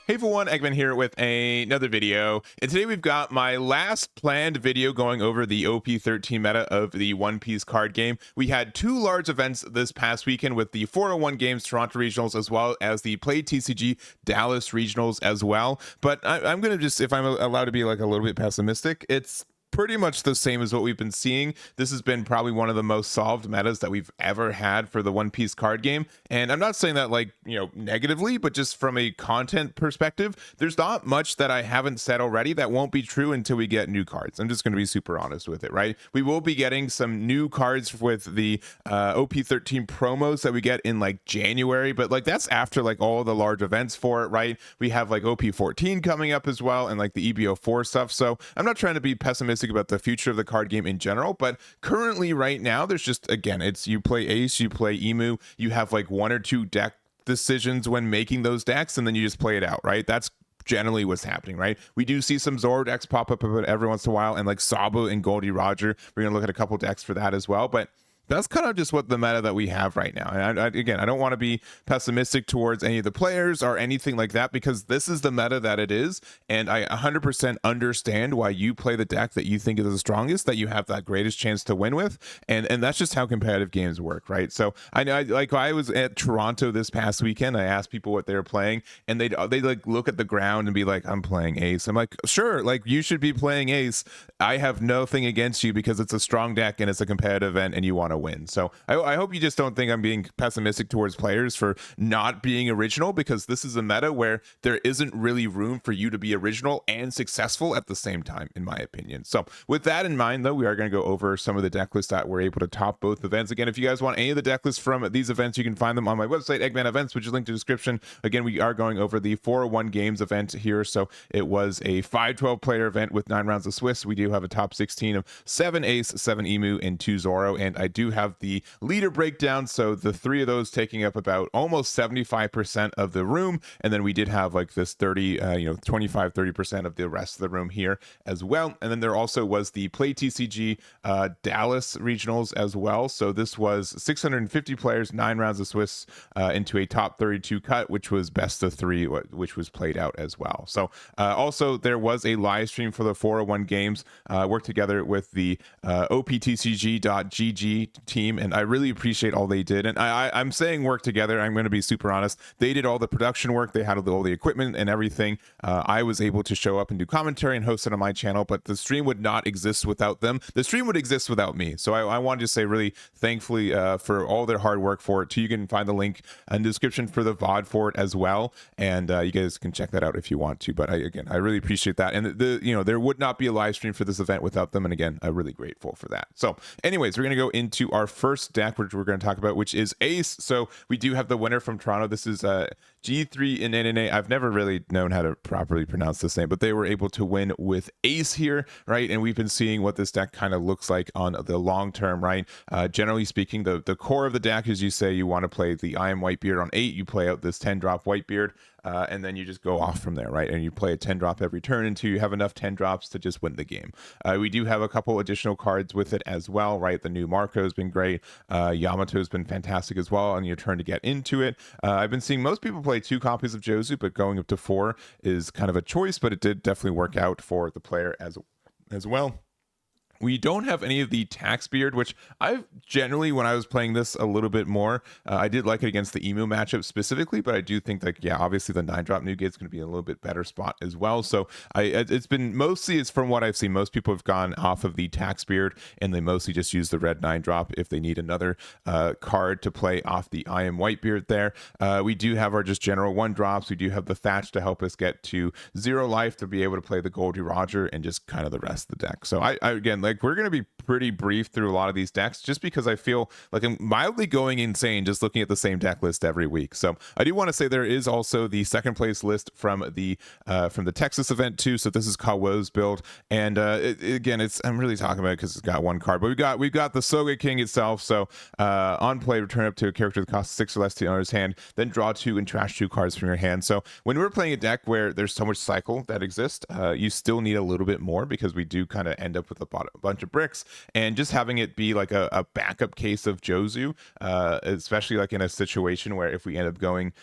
Hey everyone, Eggman here with another video, and today we've got my last planned video going over the OP13 meta of the One Piece card game. We had two large events this past weekend with the 401 Games Toronto Regionals as well as the Play TCG Dallas Regionals as well, but I'm going to just, if I'm allowed to be like a little bit pessimistic, it's pretty much the same as what we've been seeing. This has been probably one of the most solved metas that we've ever had for the One Piece card game. And I'm not saying that like, negatively, but just from a content perspective, there's not much that I haven't said already that won't be true until we get new cards. I'm just going to be super honest with it, right? We will be getting some new cards with the OP13 promos that we get in like January, but like that's after like all the large events for it, right? We have like OP14 coming up as well and like the EBO4 stuff. So I'm not trying to be pessimistic about the future of the card game in general, but currently right now there's just, again, it's you play Ace, you play Emu, you have like one or two deck decisions when making those decks, and then you just play it out, right? That's generally what's happening, right? We do see some Zoro decks pop up every once in a while, and like Sabo and Goldie Roger, we're gonna look at a couple decks for that as well, but that's kind of just what the meta that we have right now. And again, I don't want to be pessimistic towards any of the players or anything like that, because this is the meta that it is. And I 100% understand why you play the deck that you think is the strongest, that you have that greatest chance to win with. And that's just how competitive games work, right? So I know, like I was at Toronto this past weekend, I asked people what they were playing, and they like look at the ground and be like, I'm playing Ace. I'm like, sure, like you should be playing Ace. I have nothing against you because it's a strong deck and it's a competitive event and you want to win. So I hope you just don't think I'm being pessimistic towards players for not being original, because this is a meta where there isn't really room for you to be original and successful at the same time, in my opinion. So with that in mind, though, we are going to go over some of the deck lists that were able to top both events. Again, if you guys want any of the deck lists from these events, you can find them on my website, Eggman Events, which is linked in the description. Again, we are going over the 401 Games event here. So it was a 5-12 player event with 9 rounds of Swiss. We do have a top 16 of 7 Ace, 7 Emu, and 2 Zoro, and I do have the leader breakdown, so the 3 of those taking up about almost 75% of the room, and then we did have like this 25-30% of the rest of the room here as well. And then there also was the Play TCG Dallas regionals as well. So this was 650 players, 9 rounds of Swiss, into a top 32 cut, which was best of 3, which was played out as well. So also there was a live stream for the 401 Games, worked together with the OP13 team, and I really appreciate all they did. And I'm saying work together, I'm going to be super honest, they did all the production work, they had all the equipment and everything. I was able to show up and do commentary and host it on my channel, but the stream would not exist without them. The stream would exist without me. So I wanted to say really thankfully for all their hard work for it too. You can find the link in the description for the VOD for it as well, and you guys can check that out if you want to. But I really appreciate that, and there would not be a live stream for this event without them, and again, I'm really grateful for that. So anyways, we're going to go into our first deck, which we're going to talk about, which is Ace. So we do have the winner from Toronto. This is G3 ENENE. I've never really known how to properly pronounce this name, but they were able to win with Ace here, right? And we've been seeing what this deck kind of looks like on the long term, right? Generally speaking, the core of the deck is, you say you want to play the I Am Whitebeard on 8, you play out this 10-drop Whitebeard, and then you just go off from there, right? And you play a 10-drop every turn until you have enough 10 drops to just win the game. We do have a couple additional cards with it as well, right? The new Marco has been great. Yamato has been fantastic as well on your turn to get into it. I've been seeing most people play 2 copies of Jozu, but going up to 4 is kind of a choice, but it did definitely work out for the player as well. We don't have any of the Tax Beard, which I've generally, when I was playing this a little bit more, I did like it against the Emu matchup specifically, but I do think that, yeah, obviously the 9-drop Newgate is going to be a little bit better spot as well. So it's from what I've seen, most people have gone off of the Tax Beard, and they mostly just use the red 9-drop if they need another card to play off the I Am Whitebeard there. We do have our just general 1-drops. We do have the Thatch to help us get to 0 life to be able to play the Gol.D.Roger and just kind of the rest of the deck. So I again, like, we're going to be pretty brief through a lot of these decks, just because I feel like I'm mildly going insane just looking at the same deck list every week. So I do want to say there is also the second place list from the Texas event too. So this is Kawo's build, and again, I'm really talking about it because it's got 1 card, but we've got the Soga King itself. So on play, return up to a character that costs 6 or less to the owner's hand, then draw 2 and trash 2 cards from your hand. So when we're playing a deck where there's so much cycle that exists, you still need a little bit more, because we do kind of end up with a bunch of bricks, and just having it be like a backup case of Jozu, especially like in a situation where if we end up going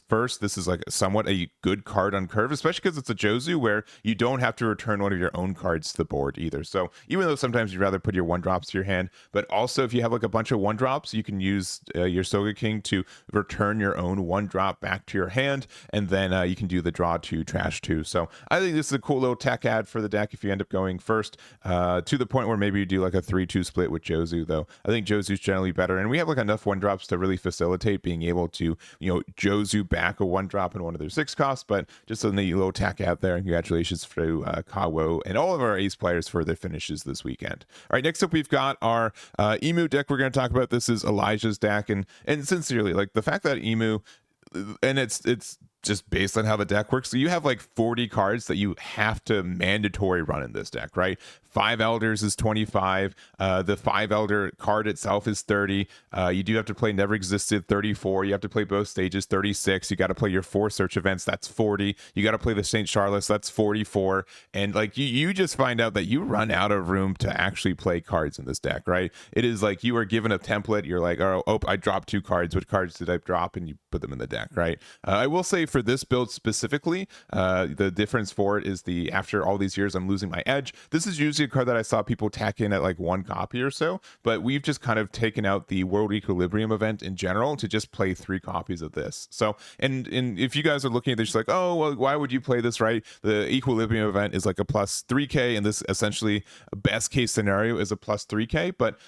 first, this is like somewhat a good card on curve, especially because it's a Jozu where you don't have to return one of your own cards to the board either. So even though sometimes you'd rather put your 1-drops to your hand, but also if you have like a bunch of 1-drops, you can use your Soga King to return your own 1-drop back to your hand, and then you can do the draw to trash 2. So I think this is a cool little tech add for the deck if you end up going first, to the point where maybe you do like a 3-2 split with Jozu, though I think Jozu's generally better, and we have like enough 1-drops to really facilitate being able to, Jozu back a 1-drop in one of their 6 costs. But just a neat little tack out there, and congratulations to Kawo and all of our ace players for their finishes this weekend. All right, next up we've got our Emu deck we're going to talk about. This is Elijah's deck, and sincerely, like the fact that Emu, and it's just based on how the deck works, so you have like 40 cards that you have to mandatory run in this deck, right? 5 Elders is 25. The 5 Elder card itself is 30. You do have to play Never Existed, 34. You have to play both stages, 36. You got to play your 4 search events, that's 40. You got to play the St. Charles, that's 44. And like you just find out that you run out of room to actually play cards in this deck, right? It is like you are given a template. You're like, oh, I dropped 2 cards. What cards did I drop? And you put them in the deck, right? I will say for this build specifically, the difference for it is after all these years, I'm losing my edge. This is usually a card that I saw people tack in at like 1 copy or so, but we've just kind of taken out the World Equilibrium event in general to just play 3 copies of this. So, and if you guys are looking at this like, oh, well, why would you play this, right? The Equilibrium event is like a plus 3k, and this essentially best case scenario is a plus 3k, but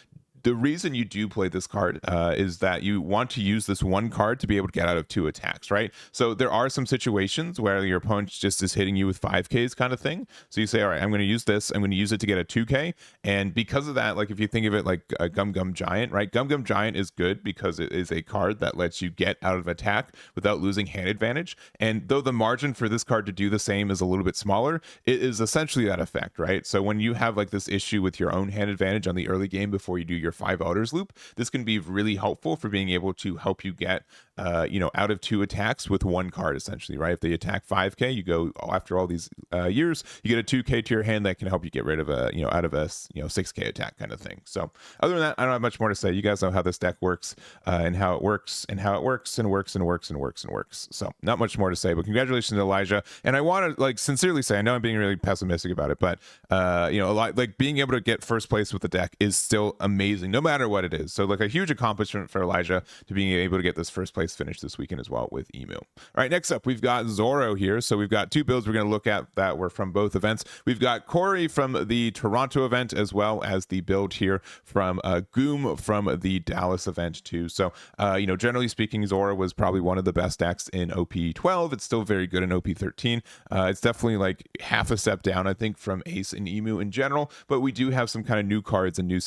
the reason you do play this card is that you want to use this 1 card to be able to get out of 2 attacks, right? So there are some situations where your opponent just is hitting you with 5Ks kind of thing. So you say, all right, I'm going to use this. I'm going to use it to get a 2K. And because of that, like if you think of it like a Gum Gum Giant, right? Gum Gum Giant is good because it is a card that lets you get out of attack without losing hand advantage. And though the margin for this card to do the same is a little bit smaller, it is essentially that effect, right? So when you have like this issue with your own hand advantage on the early game before you do your 5 Elders loop, this can be really helpful for being able to help you get out of 2 attacks with 1 card, essentially, right? If they attack 5k, you go after all these years, you get a 2k to your hand that can help you get rid of out of a 6k attack kind of thing. So other than that, I don't have much more to say. You guys know how this deck works, and how it works and how it works and works and works and works and works. So not much more to say, but congratulations to Elijah. And I want to like sincerely say, I know I'm being really pessimistic about it, but like being able to get first place with the deck is still amazing, no matter what it is. So like a huge accomplishment for Elijah to being able to get this first place finish this weekend as well with Emu. All right, next up we've got Zoro here. So we've got 2 builds we're going to look at that were from both events. We've got Koori from the Toronto event, as well as the build here from Goom from the Dallas event too. So generally speaking, Zoro was probably one of the best decks in OP12. It's still very good in OP13. It's definitely like half a step down, I think, from Ace and Emu in general, but we do have some kind of new cards and new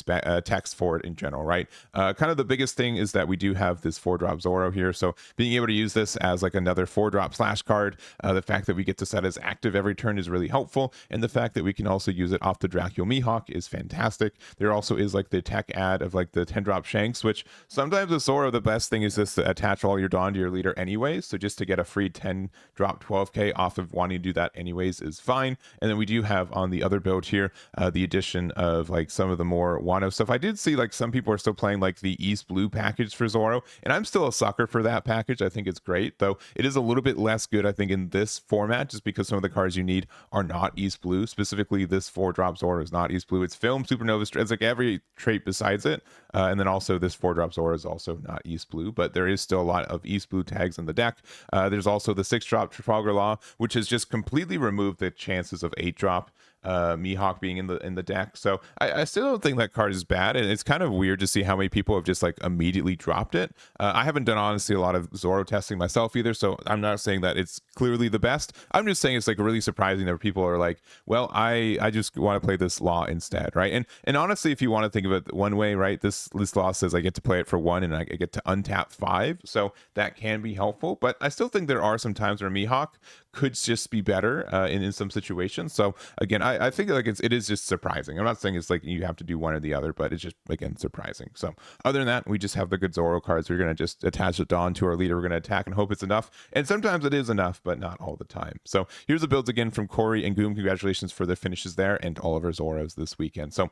text for it in general, right? Kind of the biggest thing is that we do have this 4-drop Zoro here, so being able to use this as like another 4-drop slash card, the fact that we get to set as active every turn is really helpful, and the fact that we can also use it off the Dracula Mihawk is fantastic. There also is like the tech add of like the 10-drop Shanks, which sometimes with Zoro the best thing is just to attach all your Dawn to your leader anyways, so just to get a free 10-drop 12k off of wanting to do that anyways is fine. And then we do have on the other build here the addition of like some of the more Wano stuff. I did see like some people are still playing like the East Blue package for Zoro, and I'm still a sucker for that package. I think it's great, though it is a little bit less good, I think, in this format, just because some of the cards you need are not East Blue. Specifically, this 4-drop Zoro is not East Blue. It's Film, Supernova, it's like every trait besides it, and then also this 4-drop Zoro is also not East Blue, but there is still a lot of East Blue tags in the deck. There's also the 6-drop Trafalgar Law, which has just completely removed the chances of 8-drop Mihawk being in the deck. So I still don't think that card is bad, and it's kind of weird to see how many people have just like immediately dropped it. I haven't done honestly a lot of Zoro testing myself either, so I'm not saying that it's clearly the best. I'm just saying it's like really surprising that people are like, well, I just want to play this law instead, right? And honestly, if you want to think of it one way, right, this law says I get to play it for 1 and I get to untap 5, so that can be helpful. But I still think there are some times where Mihawk could just be better in some situations. So again, I think like it is just surprising. I'm not saying it's like you have to do one or the other, but it's just, again, surprising. So other than that, we just have the good Zoro cards. We're going to just attach it on to our leader. We're going to attack and hope it's enough. And sometimes it is enough, but not all the time. So here's the builds again from Koori and Goom. Congratulations for the finishes there and all of our Zoros this weekend. So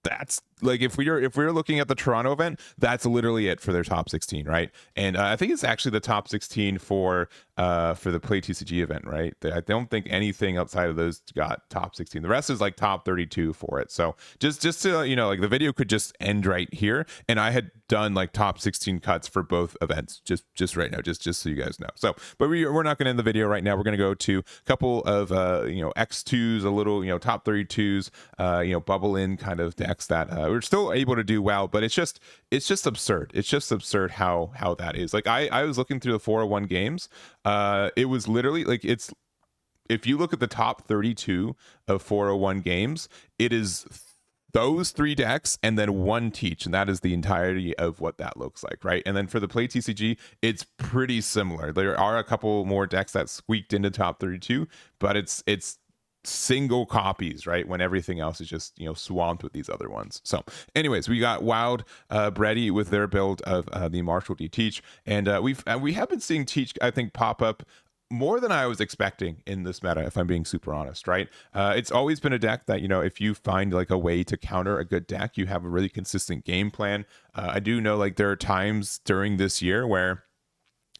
that's like if we're looking at the Toronto event, that's literally it for their top 16, right? And I think it's actually the top 16 for the Play TCG event, right? I don't think anything outside of those got top 16. The rest is like top 32 for it. So just to like the video could just end right here, and I had done like top 16 cuts for both events just right now, just so you guys know. So, but we're not going to end the video right now. We're going to go to a couple of X2s, a little top 32s, bubble in kind of decks that we're still able to do well, but it's just absurd. It's just absurd how that is. Like I was looking through the 401 games. It was literally like if you look at the top 32 of 401 games, it is those 3 decks and then 1 Teach, and that is the entirety of what that looks like, right? And then for the Play TCG, it's pretty similar. There are a couple more decks that squeaked into top 32, but it's single copies, right, when everything else is just swamped with these other ones. So anyways, we got Wildbrehdy with their build of the Marshall.D.Teach, and we have been seeing Teach, I think, pop up more than I was expecting in this meta, if I'm being super honest, right? It's always been a deck that, if you find like a way to counter a good deck, you have a really consistent game plan. I do know like there are times during this year where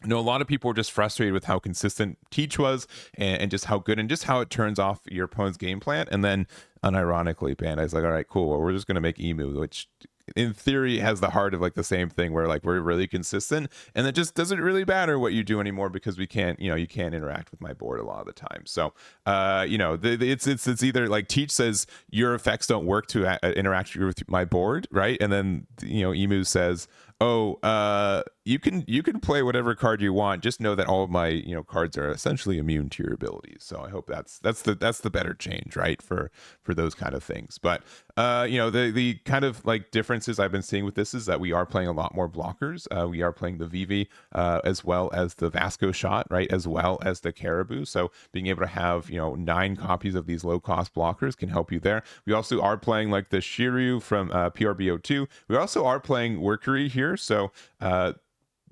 a lot of people were just frustrated with how consistent Teach was and just how good and just how it turns off your opponent's game plan. And then unironically, Bandai's like, all right, cool. Well, we're just going to make Emu, which in theory has the heart of like the same thing where like we're really consistent, and it just doesn't really matter what you do anymore because we can't, you can't interact with my board a lot of the time. So it's either like Teach says your effects don't work to interact with my board, right? And then Emu says, oh, you can play whatever card you want, just know that all of my cards are essentially immune to your abilities. So I hope that's the better change, right, for those kind of things. But the kind of like differences I've been seeing with this is that we are playing a lot more blockers. We are playing the Vivi as well as the Vasco shot, right, as well as the Caribou. So being able to have 9 copies of these low cost blockers can help you there. We also are playing like the Shiryu from PRBO2. We also are playing Workery here. So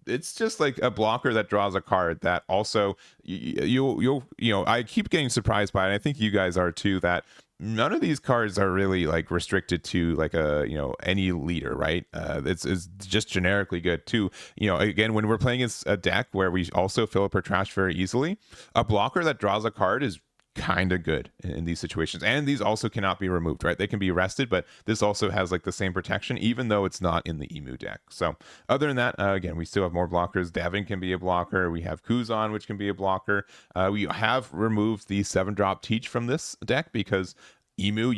it's just like a blocker that draws a card that also you'll I keep getting surprised by it. I think you guys are too, that none of these cards are really like restricted to like a any leader, right? It's just generically good too. Again, when we're playing a deck where we also fill up our trash very easily, a blocker that draws a card is kind of good in these situations, and these also cannot be removed, right? They can be arrested, but this also has like the same protection even though it's not in the Emu deck. So other than that, again, we still have more blockers. Davin can be a blocker. We have Kuzan, which can be a blocker. We have removed the 7-drop Teach from this deck because Emu,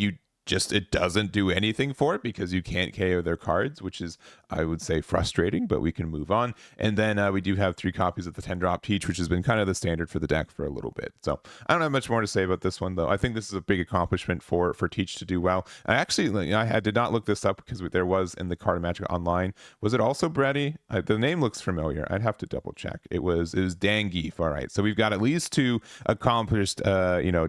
it doesn't do anything for it because you can't KO their cards, which is, I would say, frustrating, but we can move on. And then we do have 3 copies of the 10-drop Teach, which has been kind of the standard for the deck for a little bit. So I don't have much more to say about this one, though. I think this is a big accomplishment for Teach to do well. I did not look this up because there was in the Card Magic Online. Was it also Brehdy? The name looks familiar. I'd have to double check. It was Dangeef. All right. So we've got at least 2 accomplished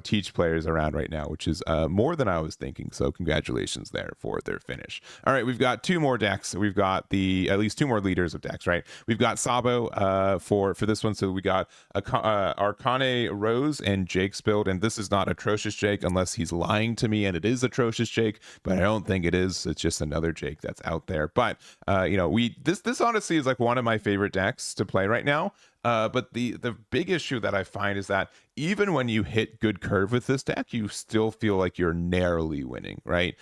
Teach players around right now, which is more than I was thinking. So congratulations there for their finish. All right, we've got 2 more decks. We've got at least 2 more leaders of decks, right? We've got Sabo for this one. So we got Arkanrose and Jake's build, and this is not atrocious Jake unless he's lying to me and it is atrocious Jake, but I don't think it is. It's just another Jake that's out there. But this honestly is like one of my favorite decks to play right now. But the big issue that I find is that even when you hit good curve with this deck, you still feel like you're narrowly winning, right?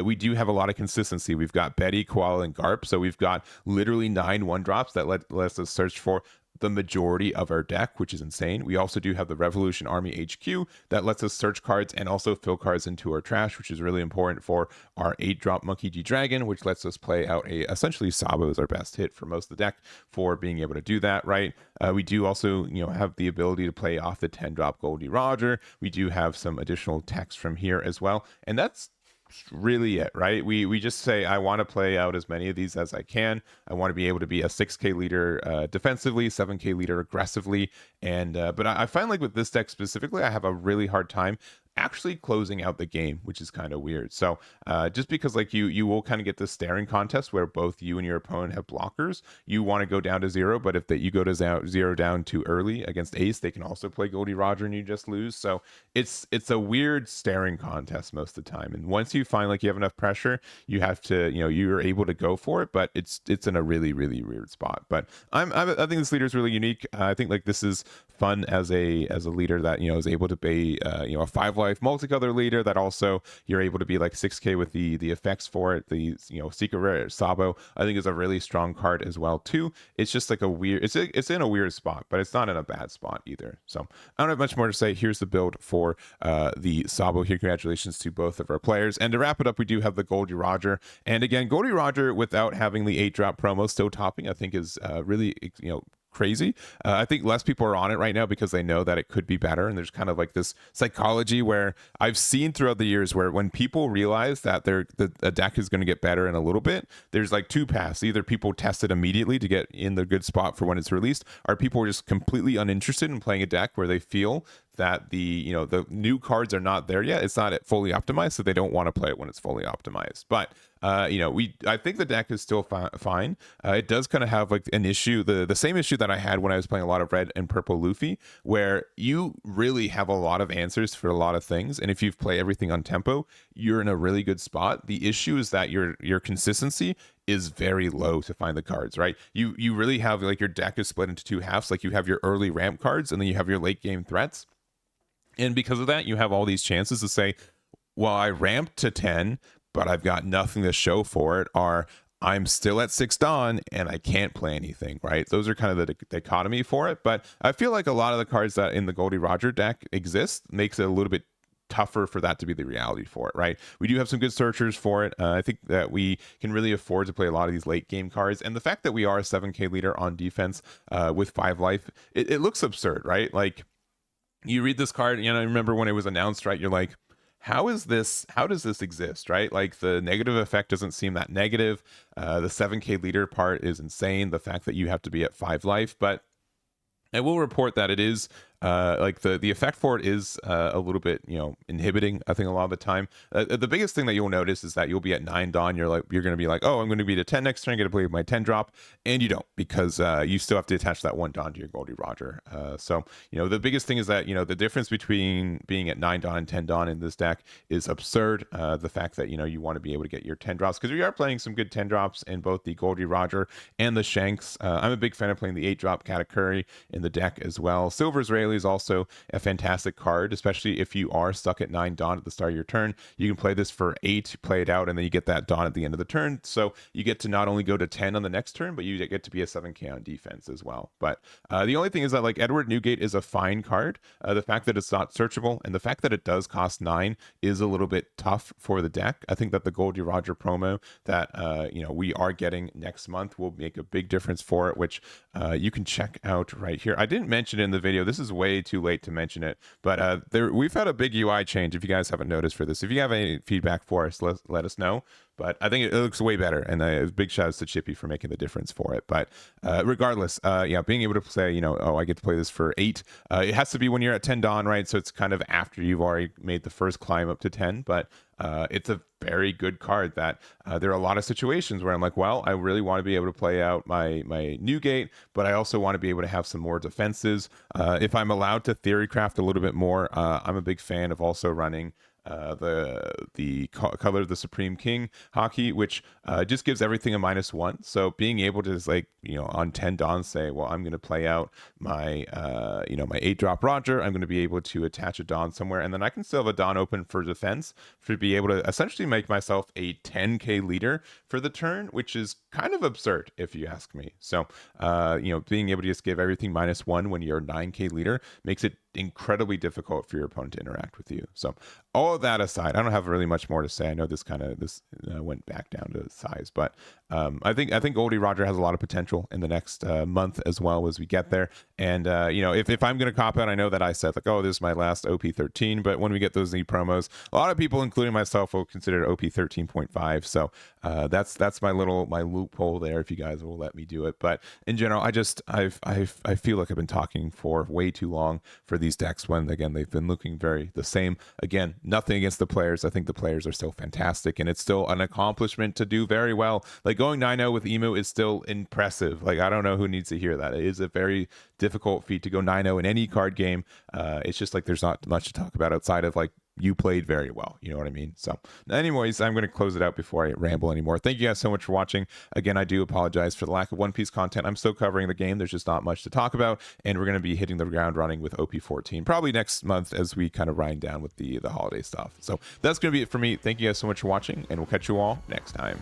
We do have a lot of consistency. We've got Betty, Koala, and Garp, so we've got literally 9 1-drops that lets us search for the majority of our deck, which is insane. We also do have the Revolution Army HQ that lets us search cards and also fill cards into our trash, which is really important for our 8-drop Monkey D Dragon, which lets us play out essentially Sabo is our best hit for most of the deck for being able to do that, right? We do also have the ability to play off the 10-drop Gol.D.Roger. We do have some additional text from here as well, and that's really it, right? We just say I want to play out as many of these as I can. I want to be able to be a 6k leader defensively, 7k leader aggressively, and but I find like with this deck specifically, I have a really hard time actually closing out the game, which is kind of weird. So just because like you will kind of get this staring contest where both you and your opponent have blockers, you want to go down to 0, but if you go to 0 down too early against Ace, they can also play Goldie Roger and you just lose. So it's a weird staring contest most of the time. And once you find like you have enough pressure, you have to, you're able to go for it, but it's in a really, really weird spot. But I think this leader is really unique. I think like this is fun as a leader that is able to be a 5-life multicolor leader that also you're able to be like 6k with the effects for it. The secret rare Sabo I think is a really strong card as well too. It's just like a weird, it's in a weird spot, but it's not in a bad spot either. So I don't have much more to say. Here's the build for the Sabo here. Congratulations to both of our players. And to wrap it up, we do have the Goldie.Roger, and again, Goldie.Roger without having the 8-drop promo still topping I think is really crazy. I think less people are on it right now because they know that it could be better, and there's kind of like this psychology where I've seen throughout the years where when people realize that the deck is going to get better in a little bit, there's like two paths. Either people test it immediately to get in the good spot for when it's released, or people are just completely uninterested in playing a deck where they feel that the new cards are not there yet. It's not fully optimized, so they don't want to play it when it's fully optimized. But I think the deck is still fine. It does kind of have like an issue, the same issue that I had when I was playing a lot of red and purple Luffy, where you really have a lot of answers for a lot of things, and if you play everything on tempo, you're in a really good spot. The issue is that your consistency is very low to find the cards, right? You really have like your deck is split into two halves. Like you have your early ramp cards, and then you have your late game threats. And because of that, you have all these chances to say, well, I ramped to 10, but I've got nothing to show for it, or I'm still at 6 Dawn and I can't play anything, right? Those are kind of the dichotomy for it. But I feel like a lot of the cards that in the Goldie.Roger deck exist makes it a little bit tougher for that to be the reality for it, right? We do have some good searchers for it. I think that we can really afford to play a lot of these late game cards, and the fact that we are a 7k leader on defense with 5 life, it looks absurd, right? Like, you read this card, I remember when it was announced, right? You're like, how does this exist, right? Like the negative effect doesn't seem that negative. The 7k leader part is insane. The fact that you have to be at 5 life, but I will report that it is like the effect for it is a little bit inhibiting, I think, a lot of the time. The biggest thing that you'll notice is that you'll be at 9 Dawn, you're going to be like, oh, I'm going to be to 10 next turn, I'm going to play my 10 drop, and you don't, because you still have to attach that 1 Dawn to your Goldie.Roger. So the biggest thing is that the difference between being at 9 Dawn and 10 Dawn in this deck is absurd. The fact that you want to be able to get your 10 drops, because we are playing some good 10 drops in both the Goldie.Roger and the Shanks. I'm a big fan of playing the 8-drop Katakuri in the deck as well. Silver's Rayleigh is also a fantastic card, especially if you are stuck at 9 Dawn at the start of your turn. You can play this for 8, play it out, and then you get that Dawn at the end of the turn. So you get to not only go to 10 on the next turn, but you get to be a 7k on defense as well. But the only thing is that like Edward Newgate is a fine card. The fact that it's not searchable and the fact that it does cost 9 is a little bit tough for the deck. I think that the Goldie.Roger promo that we are getting next month will make a big difference for it, which you can check out right here. I didn't mention it in the video. This is way too late to mention it, but we've had a big UI change. If you guys haven't noticed for this, if you have any feedback for us, let us know. But I think it looks way better, and big shout outs to Chippy for making the difference for it. But regardless, being able to say, I get to play this for 8. It has to be when you're at 10 Dawn, right? So it's kind of after you've already made the first climb up to 10. But it's a very good card that there are a lot of situations where I'm like, well, I really want to be able to play out my Newgate, but I also want to be able to have some more defenses. If I'm allowed to theory craft a little bit more, I'm a big fan of also running the color of the Supreme King hockey, which just gives everything a -1. So being able to just on 10 Dawn say, well, I'm going to play out my my 8-drop Roger, I'm going to be able to attach a Dawn somewhere, and then I can still have a Dawn open for defense to be able to essentially make myself a 10k leader for the turn, which is kind of absurd if you ask me. So being able to just give everything -1 when you're a 9k leader makes it incredibly difficult for your opponent to interact with you. So all of that aside, I don't have really much more to say. I know this went back down to size, but I think Goldie.Roger has a lot of potential in the next month as well as we get there. And if I'm going to cop out, I know that I said like, oh, this is my last OP13, but when we get those new promos, a lot of people, including myself, will consider it OP13.5. So that's my loophole there, if you guys will let me do it. But in general, I feel like I've been talking for way too long for these decks when, again, they've been looking very the same. Again, nothing against the players. I think the players are still fantastic, and it's still an accomplishment to do very well. Like, going 9-0 with Emu is still impressive. Like, I don't know who needs to hear that. It is a very difficult feat to go 9-0 in any card game. It's just like there's not much to talk about outside of like, you played very well. You know what I mean? So anyways, I'm going to close it out before I ramble anymore. Thank you guys so much for watching. Again, I do apologize for the lack of One Piece content. I'm still covering the game. There's just not much to talk about. And we're going to be hitting the ground running with OP14 probably next month as we kind of wind down with the holiday stuff. So that's going to be it for me. Thank you guys so much for watching, and we'll catch you all next time.